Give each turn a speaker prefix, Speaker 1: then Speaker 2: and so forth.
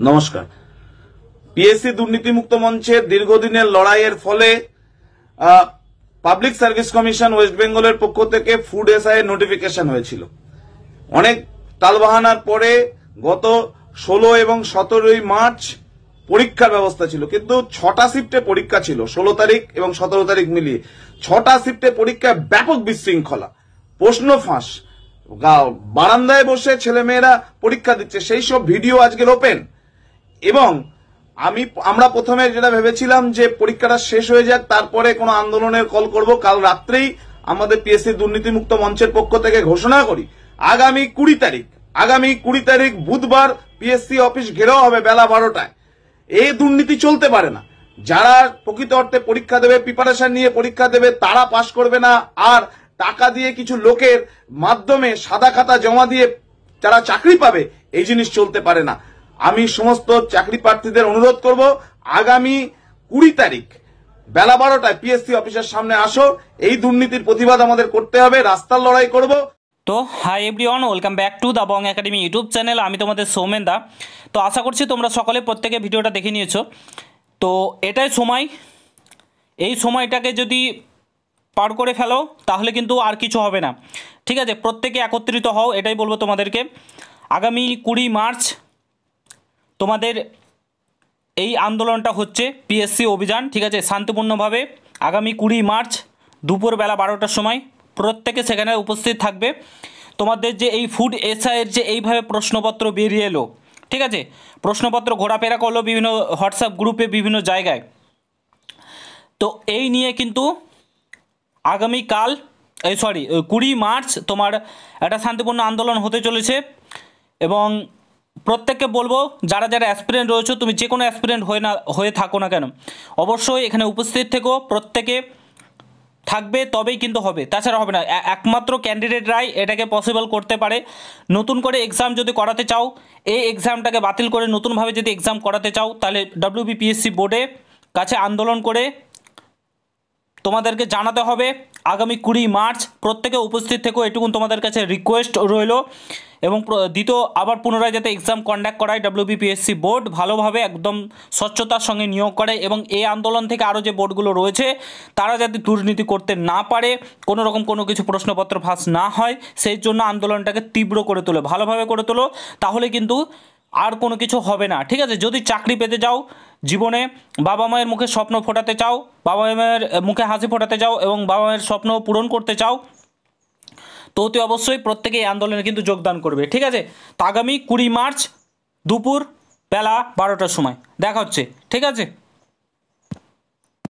Speaker 1: নমস্কার। পিএসসি দুর্নীতিমুক্ত মঞ্চের দীর্ঘদিনের লড়াইয়ের ফলে পাবলিক সার্ভিস কমিশন ওয়েস্ট বেঙ্গলের পক্ষ থেকে ফুড এসআই নোটিফিকেশন হয়েছিল। অনেক তালবাহানার পরে গত 16 এবং 17 মার্চ পরীক্ষার ব্যবস্থা ছিল, কিন্তু 6টা শিফটে পরীক্ষা ছিল, 16 তারিখ এবং 17 তারিখ মিলিয়ে 6টা শিফটে পরীক্ষায় ব্যাপক বিশৃঙ্খলা, প্রশ্ন ফাঁস, বারান্দায় বসে ছেলেমেয়েরা পরীক্ষা দিচ্ছে, সেই সব ভিডিও আজকের ওপেন। এবং আমরা প্রথমে যেটা ভেবেছিলাম যে পরীক্ষাটা শেষ হয়ে যাক, তারপরে কোনো আন্দোলনের কল করব। কাল রাত্রেই আমাদের পিএসসি দুর্নীতিমুক্ত মঞ্চের পক্ষ থেকে ঘোষণা করি আগামী 20 তারিখ বুধবার পিএসসি অফিস ঘেরাও হবে বেলা 12টায়। এই দুর্নীতি চলতে পারে না। যারা প্রকৃত অর্থে পরীক্ষা দেবে, প্রিপারেশন নিয়ে পরীক্ষা দেবে, তারা পাশ করবে না, আর টাকা দিয়ে কিছু লোকের মাধ্যমে সাদা খাতা জমা দিয়ে যারা চাকরি পাবে, এই জিনিস চলতে পারে না। আমি সমস্ত চাকরি প্রার্থীদের অনুরোধ করব, আগামী 20 তারিখ বেলা 12টায় পিএসসি অফিসের সামনে আসো। এই দুর্নীতির প্রতিবাদ আমাদের করতে হবে, রাস্তার লড়াই করব।
Speaker 2: তো hi everyone, welcome back to the Bong academy YouTube channel. আমি তোমাদের সৌমেন দা। তো আশা করছি তোমরা সকলে প্রত্যেকে ভিডিওটা দেখে নিয়েছো। তো এটাই সময়, এই সময়টাকে যদি পার করে ফেলো তাহলে কিন্তু আর কিছু হবে না। ঠিক আছে, প্রত্যেকে একত্রিত হও, এটাই বলবো তোমাদেরকে। আগামী 20 মার্চ তোমাদের এই আন্দোলনটা হচ্ছে, পিএসসি অভিযান। ঠিক আছে, শান্তিপূর্ণভাবে আগামী 20 মার্চ দুপুর বেলা 12টার সময় প্রত্যেকে সেখানে উপস্থিত থাকবে। তোমাদের যে এই ফুড এসআইয়ের যে এইভাবে প্রশ্নপত্র বেরিয়ে এলো, ঠিক আছে, প্রশ্নপত্র ঘোরাফেরা করলো বিভিন্ন হোয়াটসঅ্যাপ গ্রুপে, বিভিন্ন জায়গায়। তো এই নিয়ে কিন্তু আগামীকাল 20 মার্চ তোমার একটা শান্তিপূর্ণ আন্দোলন হতে চলেছে। এবং প্রত্যেককে বলবো, যারা যারা অ্যাসপিরেন্ট রয়েছে, তুমি যে কোনো অ্যাসপিরেন্ট হয়ে থাকো না কেন, অবশ্যই এখানে উপস্থিত থেকো, প্রত্যেকে থাকবে, তবেই কিন্তু হবে, তাছাড়া হবে না। একমাত্র ক্যান্ডিডেটরাই এটাকে পসিবল করতে পারে। নতুন করে এক্সাম যদি করাতে চাও, এই এক্সামটাকে বাতিল করে নতুনভাবে যদি এক্সাম করাতে চাও, তাহলে WBPSC বোর্ডে কাছে আন্দোলন করে তোমাদেরকে জানাতে হবে। আগামী 20 মার্চ প্রত্যেকে উপস্থিত থেকো, এটুকুন তোমাদের কাছে রিকোয়েস্ট রইল। এবং আবার পুনরায় যাতে এক্সাম কন্ডাক্ট করায় WBPSC বোর্ড, ভালোভাবে একদম স্বচ্ছতার সঙ্গে নিয়োগ করে, এবং এই আন্দোলন থেকে আরও যে বোর্ডগুলো রয়েছে তারা যাতে দুর্নীতি করতে না পারে, কোনো রকম কোনো কিছু প্রশ্নপত্র ফাঁস না হয়, সেই জন্য আন্দোলনটাকে তীব্র করে তোলো, ভালোভাবে করে তোলো। তাহলে কিন্তু আর কোনো কিছু হবে না। ঠিক আছে, যদি চাকরি পেতে যাও, জীবনে বাবা মায়ের মুখে স্বপ্ন ফোটাতে চাও, বাবা মায়ের মুখে হাসি ফোটাতে চাও, এবং বাবা মায়ের স্বপ্ন পূরণ করতে চাও, তো অতি অবশ্যই প্রত্যেকে এই আন্দোলনে কিন্তু যোগদান করবে। ঠিক আছে, তো আগামী 20 মার্চ দুপুর বেলা 12টার সময় দেখা হচ্ছে। ঠিক আছে।